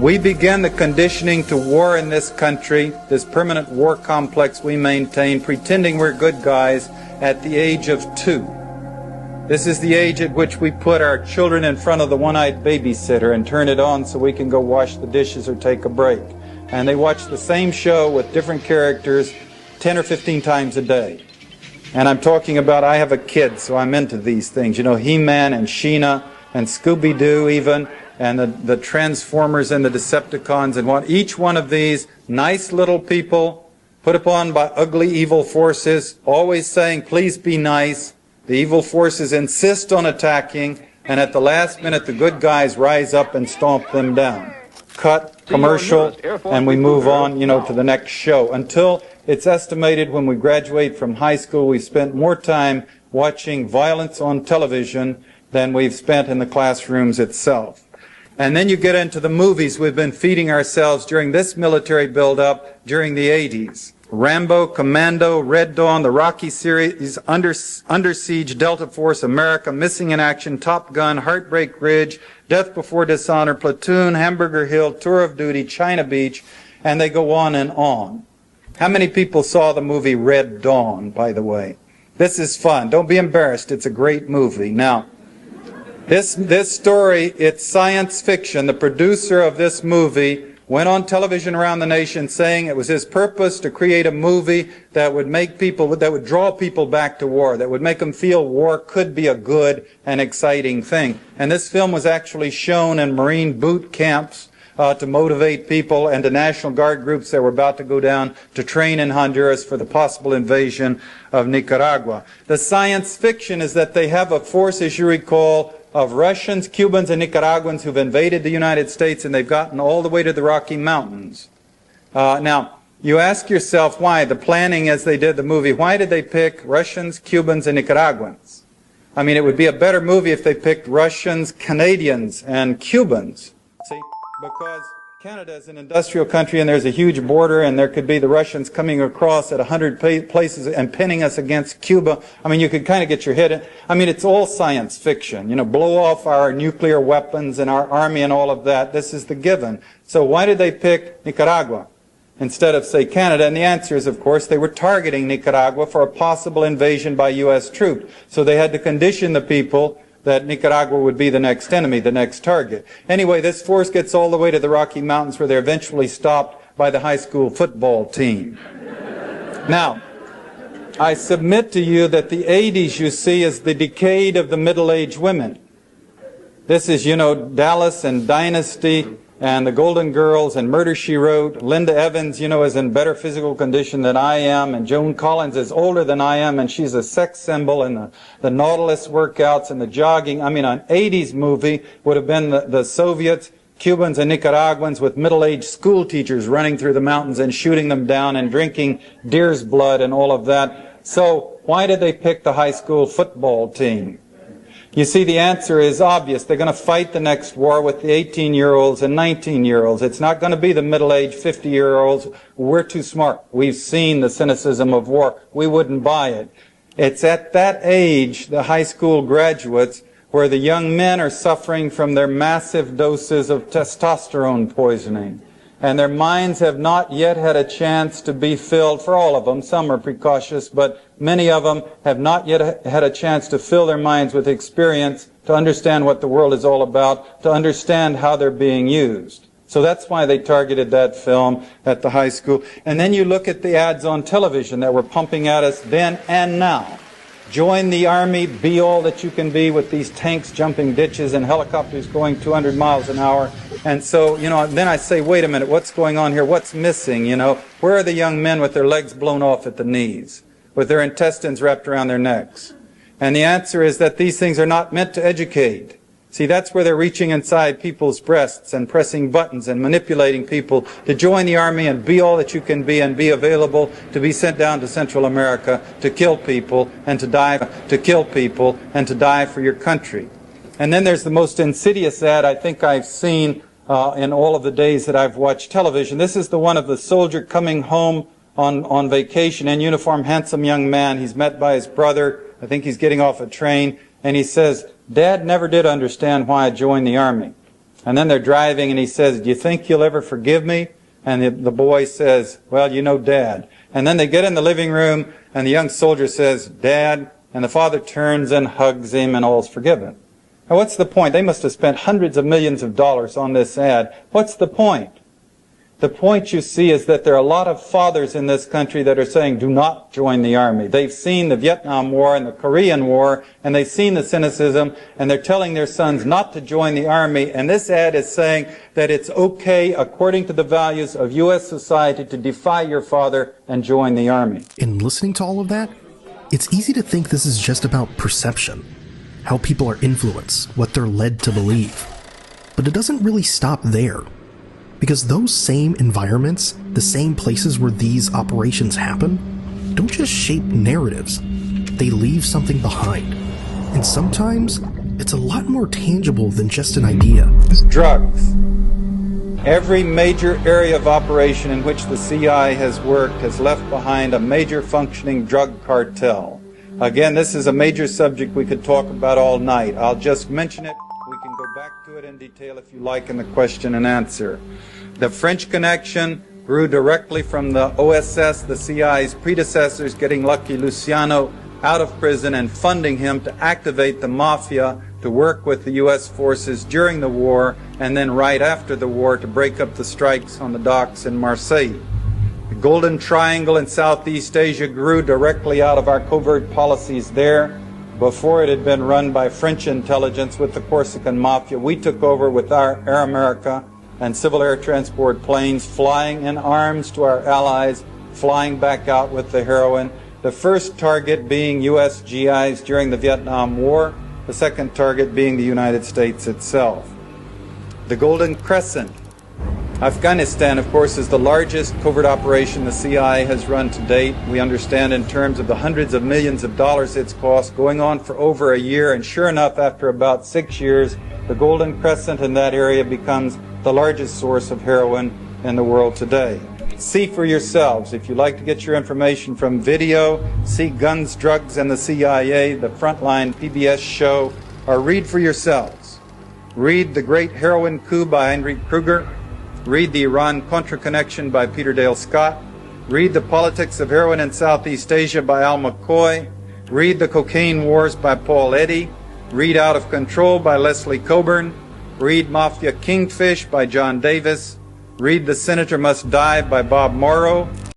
We began the conditioning to war in this country, this permanent war complex we maintain, pretending we're good guys, at the age of 2. This is the age at which we put our children in front of the one-eyed babysitter and turn it on so we can go wash the dishes or take a break. And they watch the same show with different characters 10 or 15 times a day. And I'm talking about, I have a kid, so I'm into these things. You know, He-Man and Sheena and Scooby-Doo even, and the Transformers and the Decepticons and what. Each one of these nice little people put upon by ugly evil forces, always saying, please be nice. The evil forces insist on attacking, and at the last minute the good guys rise up and stomp them down. Cut, commercial, and we move on, you know, to the next show. Until it's estimated when we graduate from high school, we've spent more time watching violence on television than we've spent in the classrooms itself. And then you get into the movies we've been feeding ourselves during this military buildup during the 80s. Rambo, Commando, Red Dawn, the Rocky series, Under Siege, Delta Force, America, Missing in Action, Top Gun, Heartbreak Ridge, Death Before Dishonor, Platoon, Hamburger Hill, Tour of Duty, China Beach, and they go on and on. How many people saw the movie Red Dawn, by the way? This is fun. Don't be embarrassed. It's a great movie. Now, this story, it's science fiction. The producer of this movie went on television around the nation saying it was his purpose to create a movie that would make people, that would draw people back to war, that would make them feel war could be a good and exciting thing. And this film was actually shown in Marine boot camps to motivate people, and to National Guard groups that were about to go down to train in Honduras for the possible invasion of Nicaragua. The science fiction is that they have a force, as you recall, of Russians, Cubans, and Nicaraguans who've invaded the United States, and they've gotten all the way to the Rocky Mountains. Now, you ask yourself why, the planning as they did the movie, why did they pick Russians, Cubans, and Nicaraguans? I mean, it would be a better movie if they picked Russians, Canadians, and Cubans. See, because Canada is an industrial country and there's a huge border, and there could be the Russians coming across at 100 places and pinning us against Cuba. I mean, you could kind of get your head in. I mean, it's all science fiction. You know, blow off our nuclear weapons and our army and all of that. This is the given. So why did they pick Nicaragua instead of, say, Canada? And the answer is, of course, they were targeting Nicaragua for a possible invasion by U.S. troops. So they had to condition the people that Nicaragua would be the next enemy, the next target. Anyway, this force gets all the way to the Rocky Mountains, where they're eventually stopped by the high school football team. Now, I submit to you that the 80s, you see, is the decade of the middle-aged women. This is, you know, Dallas and Dynasty and the Golden Girls and Murder, She Wrote. Linda Evans, you know, is in better physical condition than I am, and Joan Collins is older than I am, and she's a sex symbol, and the Nautilus workouts and the jogging. I mean, an 80s movie would have been the Soviets, Cubans, and Nicaraguans with middle-aged school teachers running through the mountains and shooting them down and drinking deer's blood and all of that. So why did they pick the high school football team? You see, the answer is obvious. They're going to fight the next war with the 18-year-olds and 19-year-olds. It's not going to be the middle-aged 50-year-olds. We're too smart. We've seen the cynicism of war. We wouldn't buy it. It's at that age, the high school graduates, where the young men are suffering from their massive doses of testosterone poisoning. And their minds have not yet had a chance to be filled, for all of them. Some are precautious, but many of them have not yet had a chance to fill their minds with experience, to understand what the world is all about, to understand how they're being used. So that's why they targeted that film at the high school. And then you look at the ads on television that were pumping at us then and now. Join the Army, be all that you can be, with these tanks jumping ditches and helicopters going 200 miles an hour. And so, you know, then I say, wait a minute, what's going on here? What's missing, you know? Where are the young men with their legs blown off at the knees, with their intestines wrapped around their necks? And the answer is that these things are not meant to educate. See, that's where they're reaching inside people's breasts and pressing buttons and manipulating people to join the Army and be all that you can be and be available to be sent down to Central America to kill people and to die, for your country. And then there's the most insidious ad I think I've seen in all of the days that I've watched television. This is the one of the soldier coming home on vacation in uniform, handsome young man. He's met by his brother. I think he's getting off a train, and he says, "Dad never did understand why I joined the Army. And then they're driving and he says, "Do you think you'll ever forgive me?" And the boy says, "Well, you know, Dad." And then they get in the living room and the young soldier says, "Dad," and the father turns and hugs him and all's forgiven. Now what's the point? They must have spent hundreds of millions of dollars on this ad. What's the point? The point, you see, is that there are a lot of fathers in this country that are saying, do not join the Army. They've seen the Vietnam War and the Korean War, and they've seen the cynicism, and they're telling their sons not to join the Army. And this ad is saying that it's okay, according to the values of U.S. society, to defy your father and join the Army. In listening to all of that, it's easy to think this is just about perception, how people are influenced, what they're led to believe. But it doesn't really stop there. Because those same environments, the same places where these operations happen, don't just shape narratives. They leave something behind. And sometimes, it's a lot more tangible than just an idea. Drugs. Every major area of operation in which the CI has worked has left behind a major functioning drug cartel. Again, this is a major subject we could talk about all night. I'll just mention it. We can go back to it in detail if you like in the question and answer. The French connection grew directly from the OSS, the CI's predecessors, getting Lucky Luciano out of prison and funding him to activate the mafia to work with the U.S. forces during the war and then right after the war to break up the strikes on the docks in Marseille. The Golden Triangle in Southeast Asia grew directly out of our covert policies there. Before it had been run by French intelligence with the Corsican Mafia, we took over with our Air America and civil air transport planes, flying in arms to our allies, flying back out with the heroin. The first target being U.S. GIs during the Vietnam War, the second target being the United States itself. The Golden Crescent. Afghanistan, of course, is the largest covert operation the CI has run to date. We understand in terms of the hundreds of millions of dollars it's cost, going on for over a year, and sure enough, after about 6 years, the Golden Crescent in that area becomes the largest source of heroin in the world today. See for yourselves. If you like to get your information from video, see Guns, Drugs, and the CIA, the Frontline PBS show, or read for yourselves. Read The Great Heroin Coup by Heinrich Kruger. Read The Iran-Contra Connection by Peter Dale Scott. Read The Politics of Heroin in Southeast Asia by Al McCoy. Read The Cocaine Wars by Paul Eddy. Read Out of Control by Leslie Coburn. Read Mafia Kingfish by John Davis. Read The Senator Must Die by Bob Morrow.